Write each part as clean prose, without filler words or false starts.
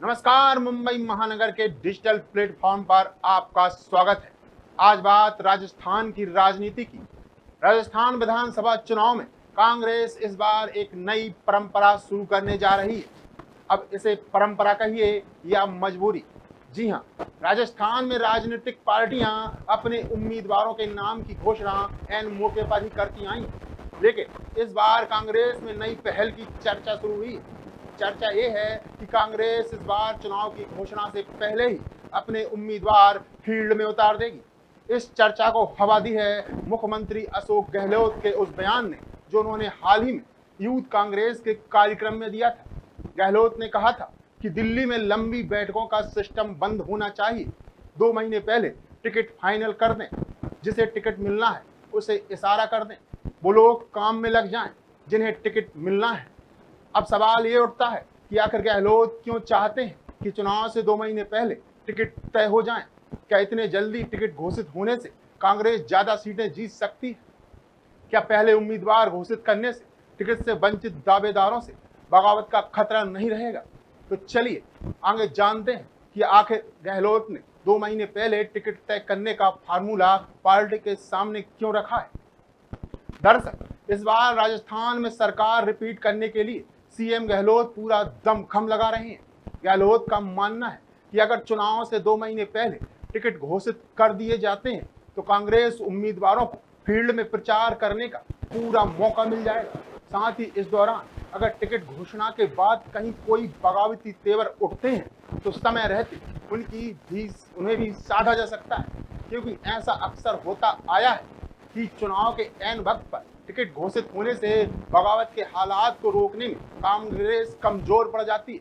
नमस्कार, मुंबई महानगर के डिजिटल प्लेटफॉर्म पर आपका स्वागत है। आज बात राजस्थान की राजनीति की। राजस्थान विधानसभा चुनाव में कांग्रेस इस बार एक नई परंपरा शुरू करने जा रही है। अब इसे परंपरा कहिए या मजबूरी। जी हाँ, राजस्थान में राजनीतिक पार्टियां अपने उम्मीदवारों के नाम की घोषणा एन मौके पर ही करती आई, लेकिन इस बार कांग्रेस में नई पहल की चर्चा शुरू हुई है। चर्चा ये है कि कांग्रेस इस बार चुनाव की घोषणा से पहले ही अपने उम्मीदवार फील्ड में उतार देगी। इस चर्चा को हवा दी है मुख्यमंत्री अशोक गहलोत के उस बयान ने जो उन्होंने हाल ही में यूथ कांग्रेस के कार्यक्रम में दिया था। गहलोत ने कहा था कि दिल्ली में लंबी बैठकों का सिस्टम बंद होना चाहिए। 2 महीने पहले टिकट फाइनल कर दें, जिसे टिकट मिलना है उसे इशारा कर दें, वो लोग काम में लग जाएं जिन्हें टिकट मिलना है। अब सवाल ये उठता है कि आखिर गहलोत क्यों चाहते हैं कि चुनाव से 2 महीने पहले टिकट तय हो जाएं? क्या इतने जल्दी टिकट घोषित होने से कांग्रेस ज्यादा सीटें जीत सकती है? क्या पहले उम्मीदवार घोषित करने से टिकट से वंचित दावेदारों से बगावत का खतरा नहीं रहेगा? तो चलिए आगे जानते हैं कि आखिर गहलोत ने 2 महीने पहले टिकट तय करने का फार्मूला पार्टी के सामने क्यों रखा है। दरअसल इस बार राजस्थान में सरकार रिपीट करने के लिए सीएम गहलोत पूरा दमखम लगा रहे हैं। गहलोत का मानना है कि अगर चुनाव से 2 महीने पहले टिकट घोषित कर दिए जाते हैं तो कांग्रेस उम्मीदवारों को फील्ड में प्रचार करने का पूरा मौका मिल जाएगा। साथ ही इस दौरान अगर टिकट घोषणा के बाद कहीं कोई बगावती तेवर उठते हैं तो समय रहते उन्हें भी साधा जा सकता है, क्योंकि ऐसा अक्सर होता आया है कि चुनाव के ऐन वक्त पर टिकट घोषित होने से बगावत के हालात को रोकने में कांग्रेस कमजोर पड़ जाती है।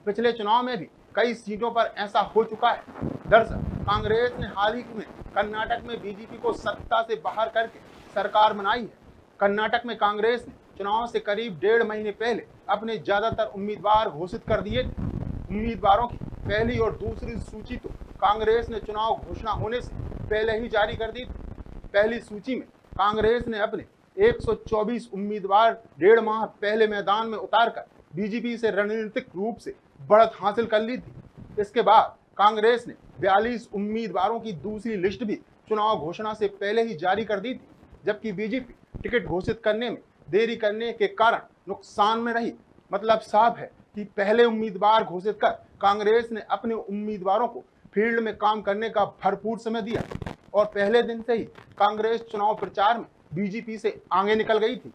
पिछले चुनाव में भी कई सीटों पर ऐसा हो चुका है। दरअसल कांग्रेस ने हाल ही में कर्नाटक में बीजेपी को सत्ता से बाहर करके सरकार बनाई है। कर्नाटक में कांग्रेस ने चुनाव से करीब 1.5 महीने पहले अपने ज्यादातर उम्मीदवार घोषित कर दिए थे। उम्मीदवारों की पहली और दूसरी सूची तो कांग्रेस ने चुनाव घोषणा होने से पहले ही जारी कर दी थी। पहली सूची में कांग्रेस ने अपने 124 उम्मीदवार 1.5 माह पहले मैदान में उतारकर बीजेपी से रणनीतिक रूप से बढ़त हासिल कर ली थी। इसके बाद कांग्रेस ने 42 उम्मीदवारों की दूसरी लिस्ट भी चुनाव घोषणा से पहले ही जारी कर दी थी, जबकि बीजेपी टिकट घोषित करने में देरी करने के कारण नुकसान में रही। मतलब साफ है कि पहले उम्मीदवार घोषित कर कांग्रेस ने अपने उम्मीदवारों को फील्ड में काम करने का भरपूर समय दिया और पहले दिन से ही कांग्रेस चुनाव प्रचार में बीजेपी से आगे निकल गई थी।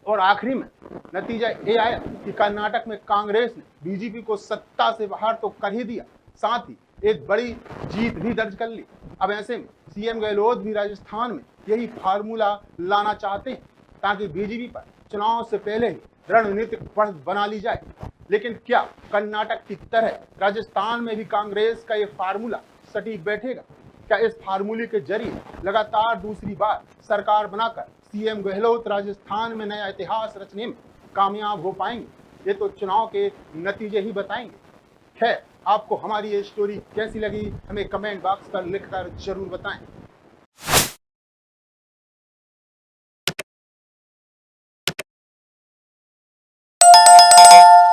और आखिरी में नतीजा ये आया कि कर्नाटक में कांग्रेस ने बीजेपी को सत्ता से बाहर तो कर ही दिया, साथ ही एक बड़ी जीत भी दर्ज कर ली। अब ऐसे में सीएम गहलोत भी राजस्थान में यही फार्मूला लाना चाहते हैं ताकि बीजेपी पर चुनाव से पहले ही रणनीतिक बढ़त बना ली जाए। लेकिन क्या कर्नाटक की तरह राजस्थान में भी कांग्रेस का ये फार्मूला सटीक बैठेगा? क्या इस फार्मूले के जरिए लगातार दूसरी बार सरकार बनाकर सीएम गहलोत राजस्थान में नया इतिहास रचने में कामयाब हो पाएंगे? ये तो चुनाव के नतीजे ही बताएंगे। खैर, आपको हमारी ये स्टोरी कैसी लगी हमें कमेंट बॉक्स पर लिखकर जरूर बताएं।